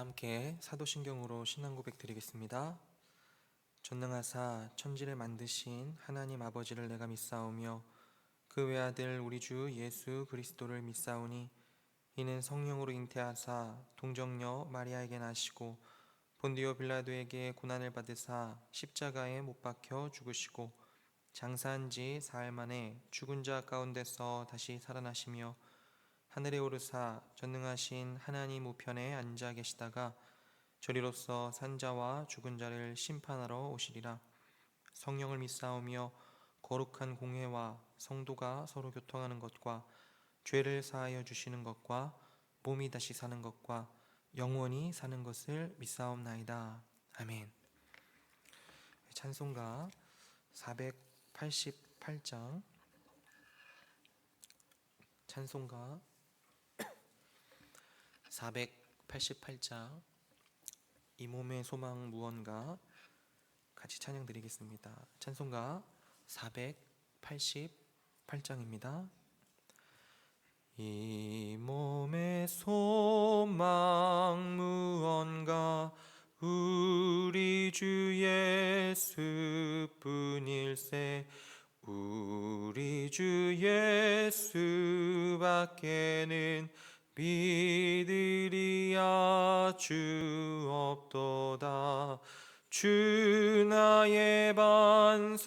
함께 사도신경으로 신앙 고백 드리겠습니다. 전능하사 천지를 만드신 하나님 아버지를 내가 믿사오며 그 외아들 우리 주 예수 그리스도를 믿사오니 이는 성령으로 잉태하사 동정녀 마리아에게 나시고 본디오 빌라도에게 고난을 받으사 십자가에 못 박혀 죽으시고 장사한 지 사흘 만에 죽은 자 가운데서 다시 살아나시며 하늘에 오르사 전능하신 하나님 우편에 앉아 계시다가 저리로서 산자와 죽은 자를 심판하러 오시리라. 성령을 믿사오며 거룩한 공회와 성도가 서로 교통하는 것과 죄를 사하여 주시는 것과 몸이 다시 사는 것과 영원히 사는 것을 믿사옵나이다. 아멘. 찬송가 488장 찬송가 488장 이 몸의 소망 무언가 같이 찬양 드리겠습니다. 찬송가 488장입니다. 이 몸의 소망 무언가 우리 주 예수뿐일세. 우리 주 예수밖에는 믿으리야 주 없도다. 주 나의 반석이시니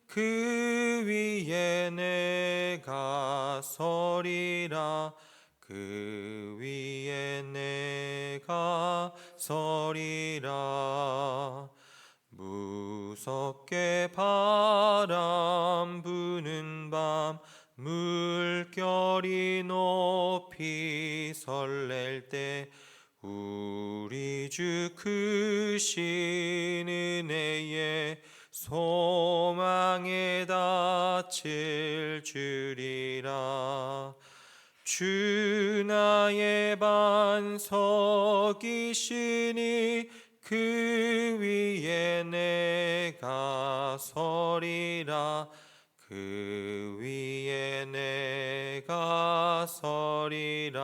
그 위에 내가 서리라. 그 위에 내가 서리라. 무섭게 바람 부는 밤 물결이 높이 설렐 때 우리 주 크신 은혜에 소망에 닿칠 줄이라. 주 나의 반석이시니 그 위에 내가 서리라. 그 위에 내가 서리라.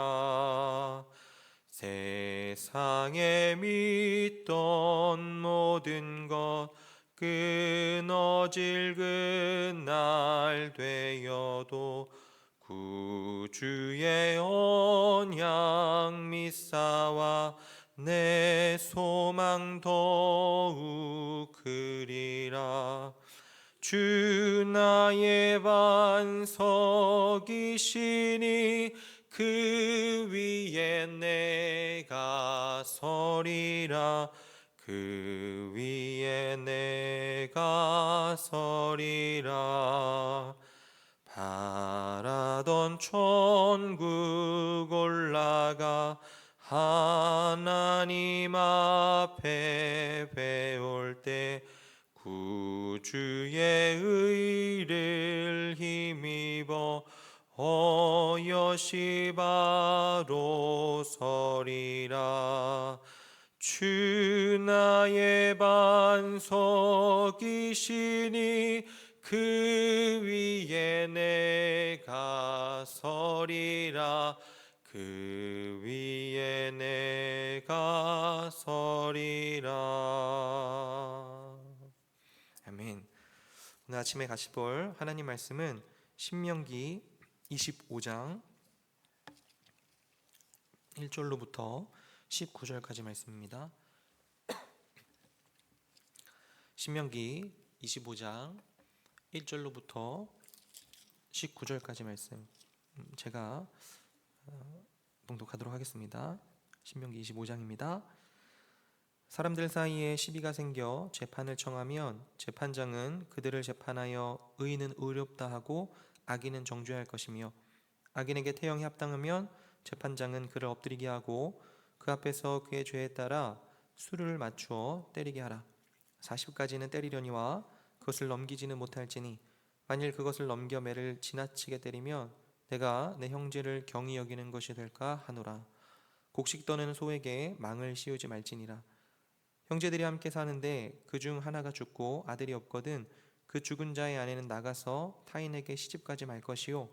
세상에 믿던 모든 것 끊어질 그날 되어도 구주의 언약 믿사와 내 소망 더욱 크리라. 주 나의 반석이시니 그 위에 내가 서리라. 그 위에 내가 서리라. 바라던 천국 올라가 하나님 앞에 배울 때 구주의 의를 힘입어 어여시 바로 서리라. 주 나의 반석이시니 그 위에 내가 서리라. 그 위에 내가 서리라. 아멘. 오늘 아침에 같이 볼 하나님 말씀은 신명기 25장 1절로부터 19절까지 말씀입니다. 신명기 25장 1절로부터 19절까지 말씀 제가 봉독하도록 하겠습니다. 신명기 25장입니다. 사람들 사이에 시비가 생겨 재판을 청하면 재판장은 그들을 재판하여 의인은 의롭다 하고 악인은 정죄할 것이며, 악인에게 태형이 합당하면 재판장은 그를 엎드리게 하고 그 앞에서 그의 죄에 따라 수를 맞추어 때리게 하라. 40까지는 때리려니와 그것을 넘기지는 못할지니 만일 그것을 넘겨 매를 지나치게 때리면 내가 내 형제를 경히 여기는 것이 될까 하노라. 곡식 떠는 소에게 망을 씌우지 말지니라. 형제들이 함께 사는데 그 중 하나가 죽고 아들이 없거든 그 죽은 자의 아내는 나가서 타인에게 시집가지 말 것이요,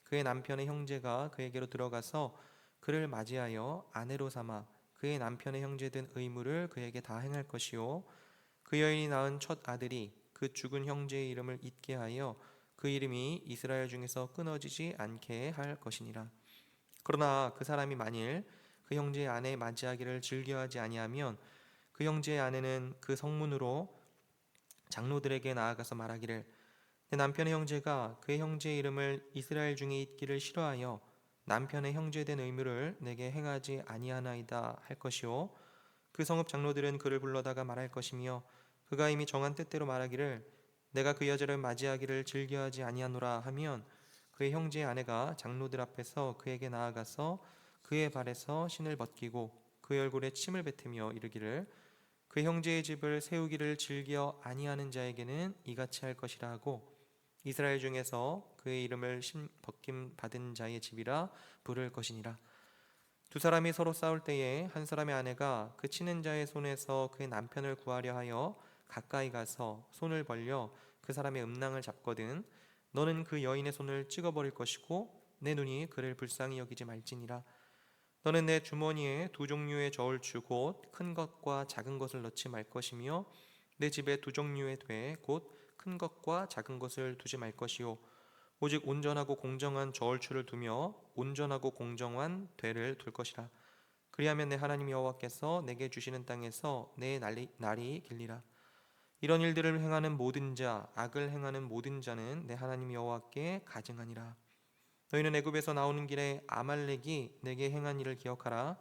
그의 남편의 형제가 그에게로 들어가서 그를 맞이하여 아내로 삼아 그의 남편의 형제된 의무를 그에게 다 행할 것이요 그 여인이 낳은 첫 아들이 그 죽은 형제의 이름을 잊게 하여 그 이름이 이스라엘 중에서 끊어지지 않게 할 것이니라. 그러나 그 사람이 만일 그 형제의 아내의 맞이하기를 즐겨하지 아니하면 그 형제의 아내는 그 성문으로 장로들에게 나아가서 말하기를 내 남편의 형제가 그의 형제의 이름을 이스라엘 중에 잊기를 싫어하여 남편의 형제된 의무를 내게 행하지 아니하나이다 할 것이요 그 성읍 장로들은 그를 불러다가 말할 것이며 그가 이미 정한 뜻대로 말하기를 내가 그 여자를 맞이하기를 즐겨하지 아니하노라 하면 그의 형제의 아내가 장로들 앞에서 그에게 나아가서 그의 발에서 신을 벗기고 그의 얼굴에 침을 뱉으며 이르기를 그 형제의 집을 세우기를 즐겨 아니하는 자에게는 이같이 할 것이라 하고 이스라엘 중에서 그의 이름을 신 벗김 받은 자의 집이라 부를 것이니라. 두 사람이 서로 싸울 때에 한 사람의 아내가 그 치는 자의 손에서 그의 남편을 구하려 하여 가까이 가서 손을 벌려 그 사람의 음낭을 잡거든 너는 그 여인의 손을 찍어버릴 것이고 내 눈이 그를 불쌍히 여기지 말지니라. 너는 내 주머니에 두 종류의 저울추 곧 큰 것과 작은 것을 넣지 말 것이며 내 집에 두 종류의 돼 곧 큰 것과 작은 것을 두지 말 것이요 오직 온전하고 공정한 저울추를 두며 온전하고 공정한 되를 둘 것이라. 그리하면 내 하나님 여호와께서 내게 주시는 땅에서 내 날이 길리라. 이런 일들을 행하는 모든 자 악을 행하는 모든 자는 내 하나님 여호와께 가증하니라. 너희는 애굽에서 나오는 길에 아말렉이 내게 행한 일을 기억하라.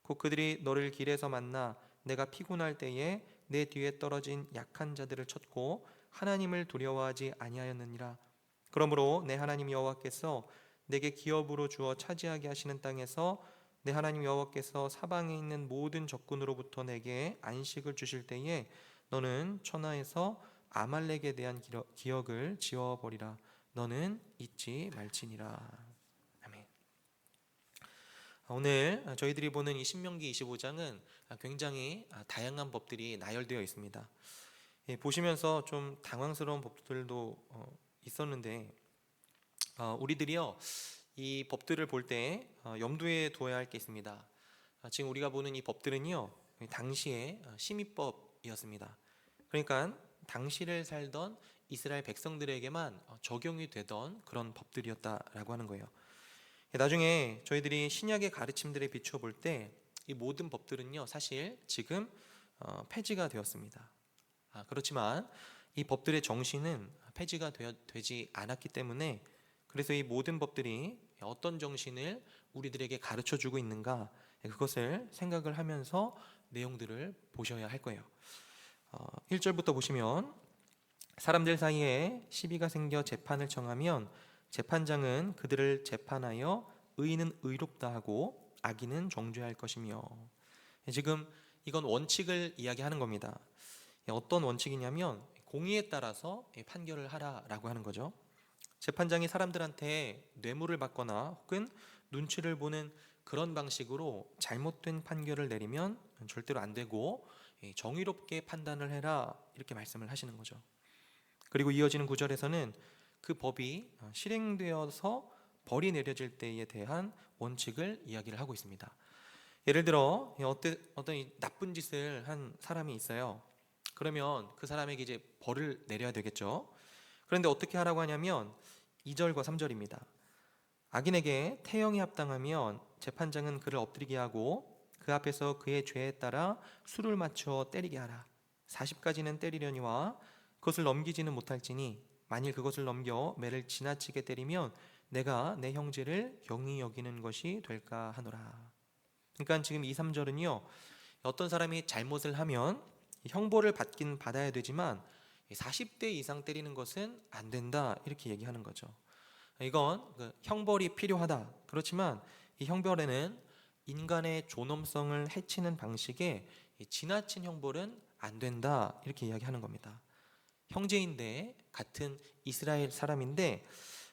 곧 그들이 너를 길에서 만나 내가 피곤할 때에 내 뒤에 떨어진 약한 자들을 쳤고 하나님을 두려워하지 아니하였느니라. 그러므로 내 하나님 여호와께서 내게 기업으로 주어 차지하게 하시는 땅에서 내 하나님 여호와께서 사방에 있는 모든 적군으로부터 내게 안식을 주실 때에 너는 천하에서 아말렉에 대한 기억을 지워버리라. 너는 잊지 말지니라. 아멘. 오늘 저희들이 보는 이 신명기 25장은 굉장히 다양한 법들이 나열되어 있습니다. 보시면서 좀 당황스러운 법들도 있었는데 우리들이요 이 법들을 볼 때 염두에 두어야 할 게 있습니다. 지금 우리가 보는 이 법들은요 당시의 시미법이었습니다. 그러니까 당시를 살던 이스라엘 백성들에게만 적용이 되던 그런 법들이었다라고 하는 거예요. 나중에 저희들이 신약의 가르침들에 비추어 볼 때 이 모든 법들은요 사실 지금 폐지가 되었습니다. 그렇지만 이 법들의 정신은 폐지가 되지 않았기 때문에 그래서 이 모든 법들이 어떤 정신을 우리들에게 가르쳐 주고 있는가 그것을 생각을 하면서 내용들을 보셔야 할 거예요. 1절부터 보시면 사람들 사이에 시비가 생겨 재판을 청하면 재판장은 그들을 재판하여 의인은 의롭다 하고 악인은 정죄할 것이며 지금 이건 원칙을 이야기하는 겁니다. 어떤 원칙이냐면 공의에 따라서 판결을 하라라고 하는 거죠. 재판장이 사람들한테 뇌물을 받거나 혹은 눈치를 보는 그런 방식으로 잘못된 판결을 내리면 절대로 안 되고 정의롭게 판단을 해라 이렇게 말씀을 하시는 거죠. 그리고 이어지는 구절에서는 그 법이 실행되어서 벌이 내려질 때에 대한 원칙을 이야기를 하고 있습니다. 예를 들어 어떤 나쁜 짓을 한 사람이 있어요. 그러면 그 사람에게 이제 벌을 내려야 되겠죠. 그런데 어떻게 하라고 하냐면 2절과 3절입니다. 악인에게 태형이 합당하면 재판장은 그를 엎드리게 하고 그 앞에서 그의 죄에 따라 수를 맞춰 때리게 하라. 40까지는 때리려니와 그것을 넘기지는 못할지니 만일 그것을 넘겨 매를 지나치게 때리면 내가 내 형제를 경히 여기는 것이 될까 하노라. 그러니까 지금 2, 3절은요 어떤 사람이 잘못을 하면 형벌을 받긴 받아야 되지만 40대 이상 때리는 것은 안 된다 이렇게 얘기하는 거죠. 이건 형벌이 필요하다. 그렇지만 이 형벌에는 인간의 존엄성을 해치는 방식의 지나친 형벌은 안 된다 이렇게 이야기하는 겁니다. 형제인데 같은 이스라엘 사람인데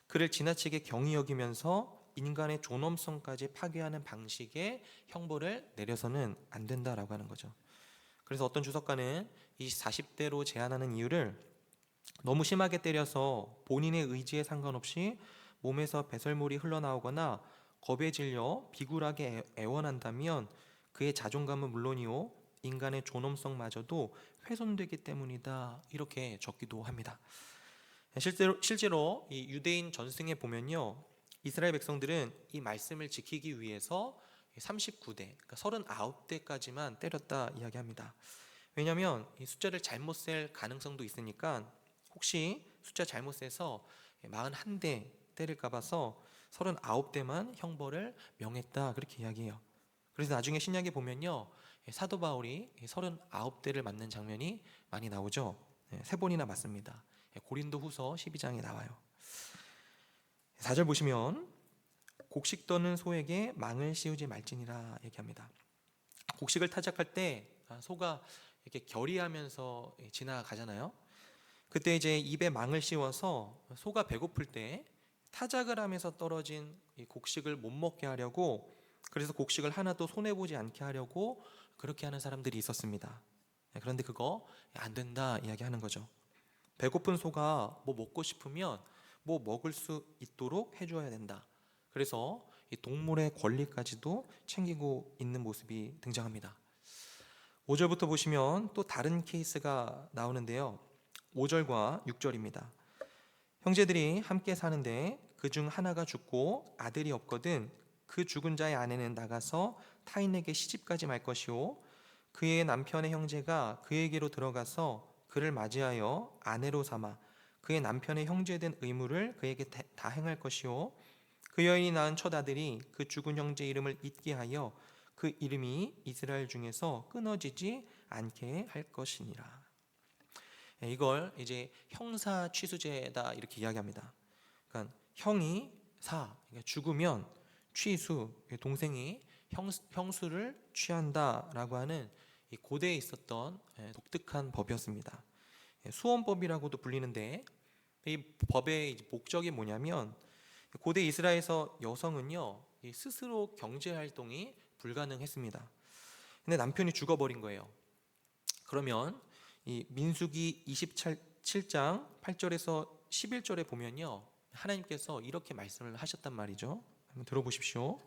그를 지나치게 경히 여기면서 인간의 존엄성까지 파괴하는 방식의 형벌을 내려서는 안 된다라고 하는 거죠. 그래서 어떤 주석가는 이 40대로 제한하는 이유를 너무 심하게 때려서 본인의 의지에 상관없이 몸에서 배설물이 흘러나오거나 겁에 질려 비굴하게 애원한다면 그의 자존감은 물론이요 인간의 존엄성마저도 훼손되기 때문이다. 이렇게 적기도 합니다. 실제로 이 유대인 전승에 보면요, 이스라엘 백성들은 이 말씀을 지키기 위해서 39대, 그러니까 39대까지만 때렸다 이야기합니다. 왜냐하면 이 숫자를 잘못 셀 가능성도 있으니까 혹시 숫자 잘못 세서 41대 때릴까 봐서 39대만 형벌을 명했다 그렇게 이야기해요. 그래서 나중에 신약에 보면요, 사도 바울이 39대를 맞는 장면이 많이 나오죠. 3번이나 맞습니다. 고린도 후서 12장에 나와요. 4절 보시면 곡식 떠는 소에게 망을 씌우지 말지니라 얘기합니다. 곡식을 타작할 때 소가 이렇게 결의하면서 지나가잖아요. 그때 이제 입에 망을 씌워서 소가 배고플 때 타작을 하면서 떨어진 이 곡식을 못 먹게 하려고, 그래서 곡식을 하나도 손해보지 않게 하려고 그렇게 하는 사람들이 있었습니다. 그런데 그거 안 된다 이야기하는 거죠. 배고픈 소가 뭐 먹고 싶으면 뭐 먹을 수 있도록 해줘야 된다. 그래서 이 동물의 권리까지도 챙기고 있는 모습이 등장합니다. 5절부터 보시면 또 다른 케이스가 나오는데요. 5절과 6절입니다. 형제들이 함께 사는데 그중 하나가 죽고 아들이 없거든 그 죽은 자의 아내는 나가서 타인에게 시집가지 말 것이요 그의 남편의 형제가 그에게로 들어가서 그를 맞이하여 아내로 삼아 그의 남편의 형제된 의무를 그에게 다 행할 것이요 그 여인이 낳은 첫 아들이 그 죽은 형제 이름을 잊게 하여 그 이름이 이스라엘 중에서 끊어지지 않게 할 것이니라. 이걸 이제 형사 취수제다 이렇게 이야기합니다. 그러니까 형이 그러니까 죽으면 취수, 동생이 형수를 취한다라고 하는 이 고대에 있었던 독특한 법이었습니다. 수원법이라고도 불리는데 이 법의 목적이 뭐냐면 고대 이스라엘에서 여성은요 스스로 경제 활동이 불가능했습니다. 근데 남편이 죽어버린 거예요. 그러면 이 민수기 27장 8절에서 11절에 보면요 하나님께서 이렇게 말씀을 하셨단 말이죠. 한번 들어보십시오.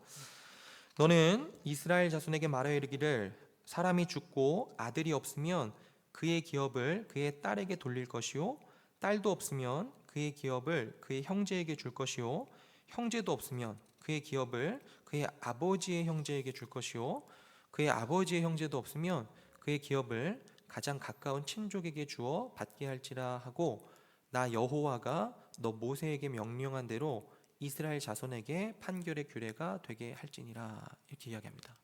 너는 이스라엘 자손에게 말하여 이르기를 사람이 죽고 아들이 없으면 그의 기업을 그의 딸에게 돌릴 것이요 딸도 없으면 그의 기업을 그의 형제에게 줄 것이요 형제도 없으면 그의 기업을 그의 아버지의 형제에게 줄 것이요 그의 아버지의 형제도 없으면 그의 기업을 가장 가까운 친족에게 주어 받게 할지라 하고 나 여호와가 너 모세에게 명령한 대로 이스라엘 자손에게 판결의 규례가 되게 할지니라 이렇게 이야기합니다.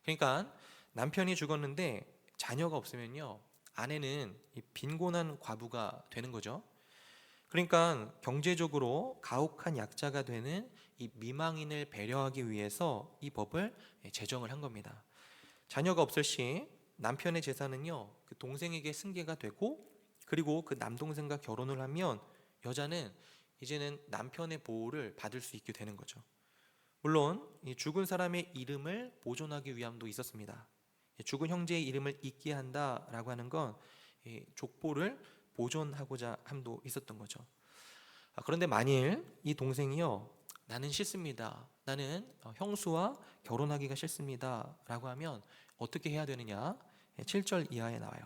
그러니까 남편이 죽었는데 자녀가 없으면요 아내는 빈곤한 과부가 되는 거죠. 그러니까 경제적으로 가혹한 약자가 되는 이 미망인을 배려하기 위해서 이 법을 제정을 한 겁니다. 자녀가 없을 시 남편의 재산은요 그 동생에게 승계가 되고, 그리고 그 남동생과 결혼을 하면 여자는 이제는 남편의 보호를 받을 수 있게 되는 거죠. 물론 이 죽은 사람의 이름을 보존하기 위함도 있었습니다. 죽은 형제의 이름을 잊게 한다라고 하는 건 족보를 보존하고자 함도 있었던 거죠. 그런데 만일 이 동생이요 나는 싫습니다, 나는 형수와 결혼하기가 싫습니다 라고 하면 어떻게 해야 되느냐, 7절 이하에 나와요.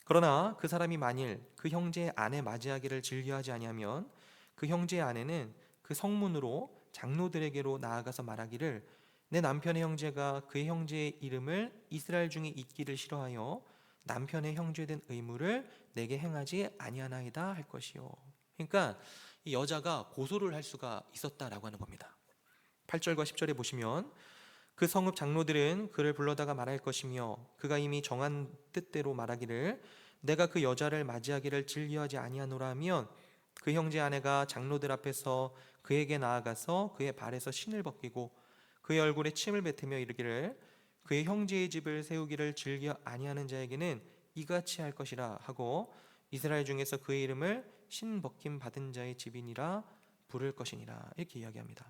그러나 그 사람이 만일 그 형제의 아내 맞이하기를 즐겨하지 아니하면 그 형제의 아내는 그 성문으로 장로들에게로 나아가서 말하기를 내 남편의 형제가 그의 형제의 이름을 이스라엘 중에 잊기를 싫어하여 남편의 형제된 의무를 내게 행하지 아니하나이다 할 것이요. 그러니까 이 여자가 고소를 할 수가 있었다라고 하는 겁니다. 8절과 10절에 보시면 그 성읍 장로들은 그를 불러다가 말할 것이며 그가 이미 정한 뜻대로 말하기를 내가 그 여자를 맞이하기를 즐겨하지 아니하노라 하면 그 형제 아내가 장로들 앞에서 그에게 나아가서 그의 발에서 신을 벗기고 그의 얼굴에 침을 뱉으며 이르기를 그의 형제의 집을 세우기를 즐겨 아니하는 자에게는 이같이 할 것이라 하고 이스라엘 중에서 그의 이름을 신 벗김 받은 자의 집이니라 부를 것이니라 이렇게 이야기합니다.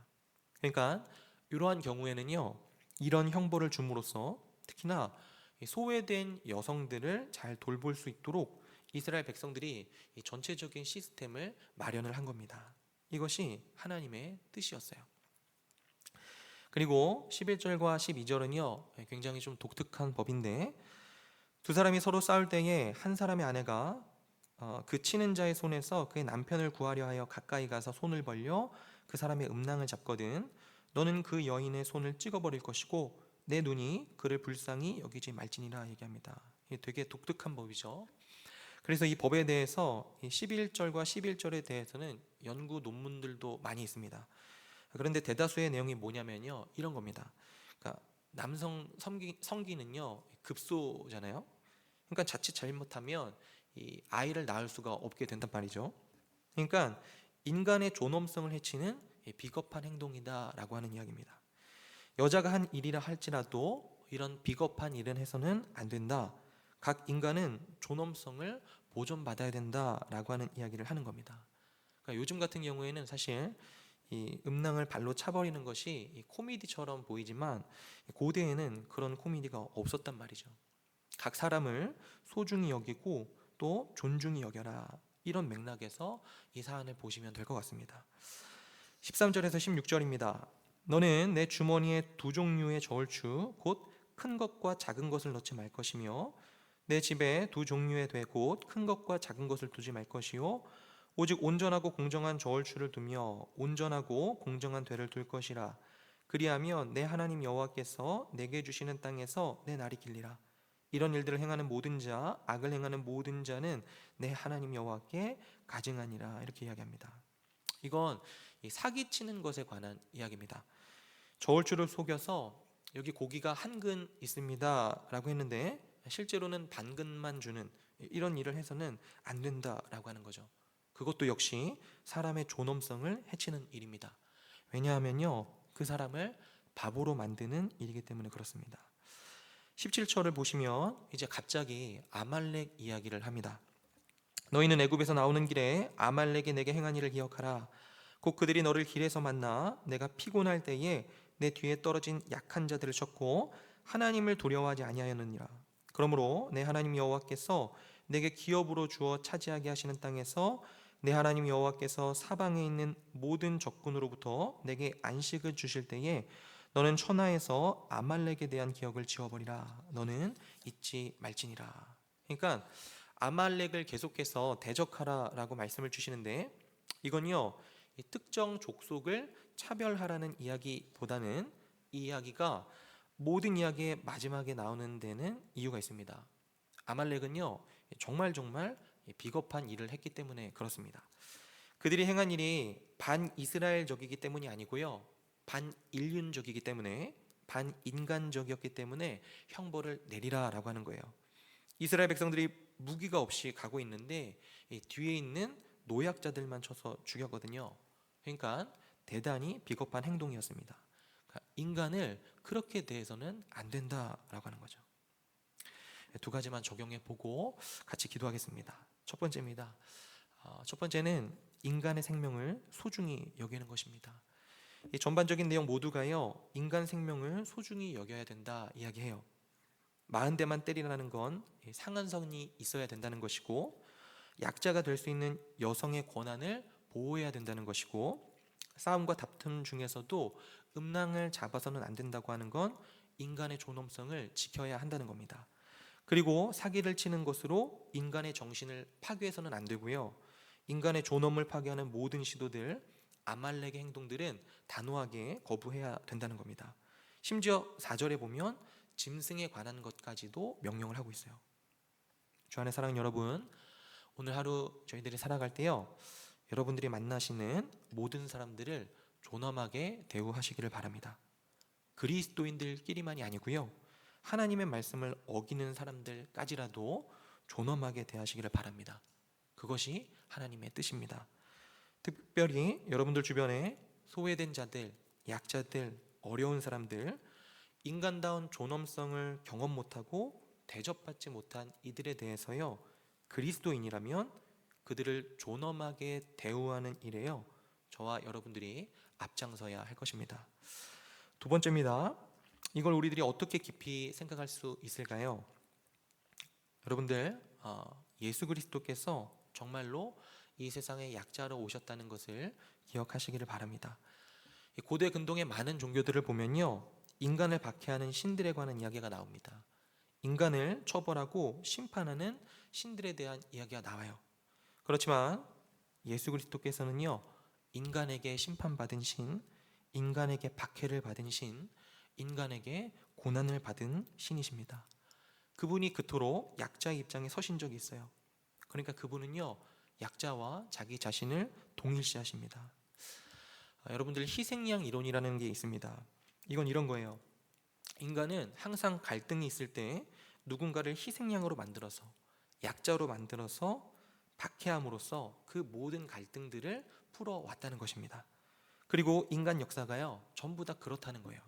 그러니까 이러한 경우에는요 이런 형벌을 줌으로써 특히나 소외된 여성들을 잘 돌볼 수 있도록 이스라엘 백성들이 이 전체적인 시스템을 마련을 한 겁니다. 이것이 하나님의 뜻이었어요. 그리고 11절과 12절은요 굉장히 좀 독특한 법인데, 두 사람이 서로 싸울 때에 한 사람의 아내가 그 치는 자의 손에서 그의 남편을 구하려 하여 가까이 가서 손을 벌려 그 사람의 음낭을 잡거든 너는 그 여인의 손을 찍어버릴 것이고 내 눈이 그를 불쌍히 여기지 말지니라 얘기합니다. 이게 되게 독특한 법이죠. 그래서 이 법에 대해서 이 11절과 11절에 대해서는 연구 논문들도 많이 있습니다. 그런데 대다수의 내용이 뭐냐면요 이런 겁니다. 그러니까 남성 성기는요 급소잖아요. 그러니까 자칫 잘못하면 이 아이를 낳을 수가 없게 된단 말이죠. 그러니까 인간의 존엄성을 해치는 비겁한 행동이다라고 하는 이야기입니다. 여자가 한 일이라 할지라도 이런 비겁한 일은 해서는 안 된다. 각 인간은 존엄성을 보존받아야 된다라고 하는 이야기를 하는 겁니다. 그러니까 요즘 같은 경우에는 사실 이 음낭을 발로 차버리는 것이 이 코미디처럼 보이지만 고대에는 그런 코미디가 없었단 말이죠. 각 사람을 소중히 여기고 또 존중히 여겨라, 이런 맥락에서 이 사안을 보시면 될 것 같습니다. 13절에서 16절입니다. 너는 내 주머니에 두 종류의 저울추 곧 큰 것과 작은 것을 넣지 말 것이며 내 집에 두 종류의 돼 곧 큰 것과 작은 것을 두지 말 것이요 오직 온전하고 공정한 저울추를 두며 온전하고 공정한 되를 둘 것이라. 그리하면 내 하나님 여호와께서 내게 주시는 땅에서 내 날이 길리라. 이런 일들을 행하는 모든 자, 악을 행하는 모든 자는 내 하나님 여호와께 가증하니라. 이렇게 이야기합니다. 이건 사기치는 것에 관한 이야기입니다. 저울추를 속여서 여기 고기가 한 근 있습니다 라고 했는데 실제로는 반 근만 주는 이런 일을 해서는 안 된다라고 하는 거죠. 그것도 역시 사람의 존엄성을 해치는 일입니다. 왜냐하면요 그 사람을 바보로 만드는 일이기 때문에 그렇습니다. 17절을 보시면 이제 갑자기 아말렉 이야기를 합니다. 너희는 애굽에서 나오는 길에 아말렉이 내게 행한 일을 기억하라. 곧 그들이 너를 길에서 만나 내가 피곤할 때에 내 뒤에 떨어진 약한 자들을 쳤고 하나님을 두려워하지 아니하였느니라. 그러므로 내 하나님 여호와께서 내게 기업으로 주어 차지하게 하시는 땅에서 내 하나님 여호와께서 사방에 있는 모든 적군으로부터 내게 안식을 주실 때에 너는 천하에서 아말렉에 대한 기억을 지워버리라. 너는 잊지 말지니라. 그러니까 아말렉을 계속해서 대적하라라고 말씀을 주시는데, 이건요 이 특정 족속을 차별하라는 이야기보다는 이 이야기가 모든 이야기의 마지막에 나오는 데는 이유가 있습니다. 아말렉은요 정말 비겁한 일을 했기 때문에 그렇습니다. 그들이 행한 일이 반이스라엘적이기 때문이 아니고요 반인륜적이기 때문에, 반인간적이었기 때문에 형벌을 내리라라고 하는 거예요. 이스라엘 백성들이 무기가 없이 가고 있는데 이 뒤에 있는 노약자들만 쳐서 죽였거든요. 그러니까 대단히 비겁한 행동이었습니다. 그러니까 인간을 그렇게 대해서는 안 된다라고 하는 거죠. 두 가지만 적용해 보고 같이 기도하겠습니다. 첫 번째입니다. 첫 번째는 인간의 생명을 소중히 여기는 것입니다. 이 전반적인 내용 모두가요 인간 생명을 소중히 여겨야 된다 이야기해요. 40대만 때리라는 건 상한선이 있어야 된다는 것이고, 약자가 될 수 있는 여성의 권한을 보호해야 된다는 것이고, 싸움과 다툼 중에서도 음낭을 잡아서는 안 된다고 하는 건 인간의 존엄성을 지켜야 한다는 겁니다. 그리고 사기를 치는 것으로 인간의 정신을 파괴해서는 안 되고요, 인간의 존엄을 파괴하는 모든 시도들, 아말렉의 행동들은 단호하게 거부해야 된다는 겁니다. 심지어 4절에 보면 짐승에 관한 것까지도 명령을 하고 있어요. 주 안에 사랑하는 여러분, 오늘 하루 저희들이 살아갈 때요 여러분들이 만나시는 모든 사람들을 존엄하게 대우하시기를 바랍니다. 그리스도인들끼리만이 아니고요 하나님의 말씀을 어기는 사람들까지라도 존엄하게 대하시기를 바랍니다. 그것이 하나님의 뜻입니다. 특별히 여러분들 주변에 소외된 자들, 약자들, 어려운 사람들, 인간다운 존엄성을 경험 못하고 대접받지 못한 이들에 대해서요 그리스도인이라면 그들을 존엄하게 대우하는 일에요 저와 여러분들이 앞장서야 할 것입니다. 두 번째입니다. 이걸 우리들이 어떻게 깊이 생각할 수 있을까요? 여러분들 예수 그리스도께서 정말로 이 세상에 약자로 오셨다는 것을 기억하시기를 바랍니다. 이 고대 근동의 많은 종교들을 보면요, 인간을 박해하는 신들에 관한 이야기가 나옵니다. 인간을 처벌하고 심판하는 신들에 대한 이야기가 나와요. 그렇지만 예수 그리스도께서는요, 인간에게 심판받은 신, 인간에게 박해를 받은 신, 인간에게 고난을 받은 신이십니다. 그분이 그토록 약자의 입장에 서신 적이 있어요. 그러니까 그분은요, 약자와 자기 자신을 동일시하십니다. 여러분들, 희생양 이론이라는 게 있습니다. 이건 이런 거예요. 인간은 항상 갈등이 있을 때 누군가를 희생양으로 만들어서, 약자로 만들어서 박해함으로써 그 모든 갈등들을 풀어왔다는 것입니다. 그리고 인간 역사가요, 전부 다 그렇다는 거예요.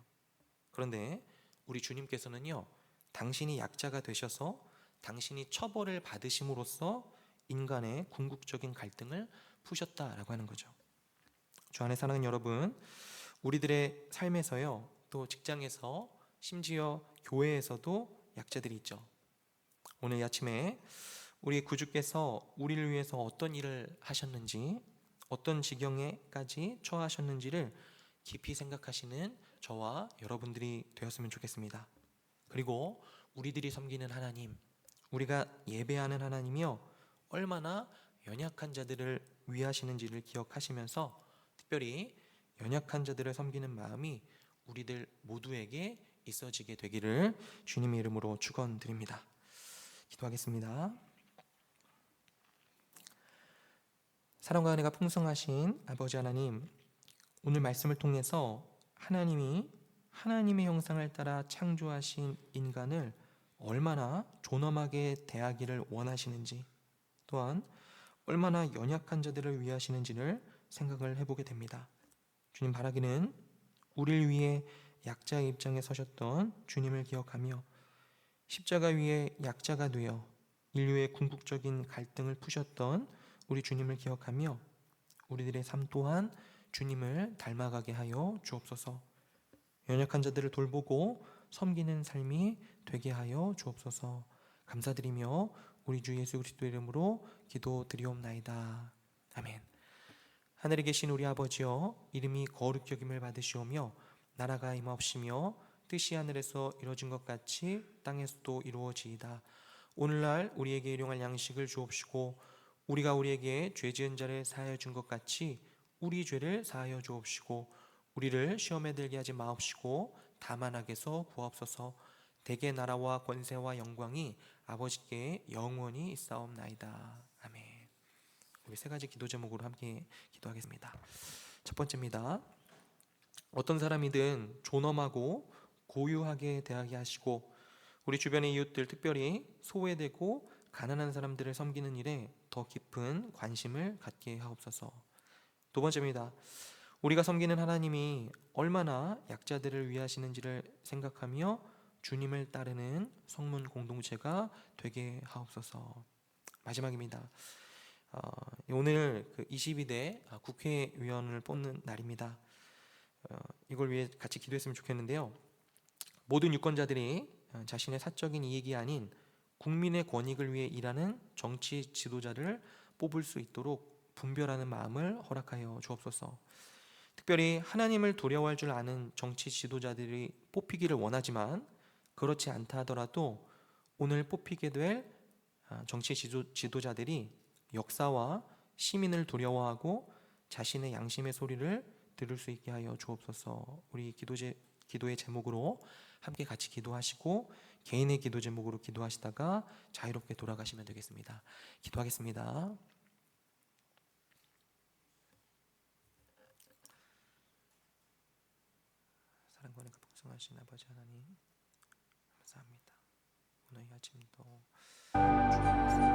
그런데 우리 주님께서는요, 당신이 약자가 되셔서 당신이 처벌을 받으심으로써 인간의 궁극적인 갈등을 푸셨다라고 하는 거죠. 주 안에 사랑하는 여러분, 우리들의 삶에서요, 또 직장에서, 심지어 교회에서도 약자들이 있죠. 오늘 아침에 우리 구주께서 우리를 위해서 어떤 일을 하셨는지, 어떤 지경에까지 처하셨는지를 깊이 생각하시는 저와 여러분들이 되었으면 좋겠습니다. 그리고 우리들이 섬기는 하나님, 우리가 예배하는 하나님이요, 얼마나 연약한 자들을 위하시는지를 기억하시면서 특별히 연약한 자들을 섬기는 마음이 우리들 모두에게 있어지게 되기를 주님의 이름으로 축원드립니다. 기도하겠습니다. 사랑과 은혜가 풍성하신 아버지 하나님, 오늘 말씀을 통해서 하나님이 하나님의 형상을 따라 창조하신 인간을 얼마나 존엄하게 대하기를 원하시는지, 또한 얼마나 연약한 자들을 위하시는지를 생각을 해보게 됩니다. 주님, 바라기는 우리를 위해 약자의 입장에 서셨던 주님을 기억하며 십자가 위에 약자가 되어 인류의 궁극적인 갈등을 푸셨던 우리 주님을 기억하며 우리들의 삶 또한 주님을 닮아가게 하여 주옵소서. 연약한 자들을 돌보고 섬기는 삶이 되게 하여 주옵소서. 감사드리며 우리 주 예수 그리스도 이름으로 기도드리옵나이다. 아멘. 하늘에 계신 우리 아버지여, 이름이 거룩히 여김을 받으시오며 나라가 임하옵시며 뜻이 하늘에서 이루어진 것 같이 땅에서도 이루어지이다. 오늘날 우리에게 일용할 양식을 주옵시고 우리가 우리에게 죄 지은 자를 사하여 준 것 같이 우리 죄를 사하여 주옵시고 우리를 시험에 들게 하지 마옵시고 다만 악에서 구하옵소서. 대개 나라와 권세와 영광이 아버지께 영원히 있사옵나이다. 아멘. 우리 세 가지 기도 제목으로 함께 기도하겠습니다. 첫 번째입니다. 어떤 사람이든 존엄하고 고유하게 대하게 하시고 우리 주변의 이웃들, 특별히 소외되고 가난한 사람들을 섬기는 일에 더 깊은 관심을 갖게 하옵소서. 두 번째입니다. 우리가 섬기는 하나님이 얼마나 약자들을 위하시는지를 생각하며 주님을 따르는 성문 공동체가 되게 하옵소서. 마지막입니다. 오늘 22대 국회의원을 뽑는 날입니다. 이걸 위해 같이 기도했으면 좋겠는데요. 모든 유권자들이 자신의 사적인 이익이 아닌 국민의 권익을 위해 일하는 정치 지도자를 뽑을 수 있도록 분별하는 마음을 허락하여 주옵소서. 특별히 하나님을 두려워할 줄 아는 정치 지도자들이 뽑히기를 원하지만 그렇지 않다 하더라도 오늘 뽑히게 될 정치 지도자들이 역사와 시민을 두려워하고 자신의 양심의 소리를 들을 수 있게 하여 주옵소서. 우리 기도의 제목으로 함께 같이 기도하시고 개인의 기도 제목으로 기도하시다가 자유롭게 돌아가시면 되겠습니다. 기도하겠습니다. 사랑과 은혜가 풍성하신 아버지 하나님, 감사합니다. 오늘 이 아침도 주님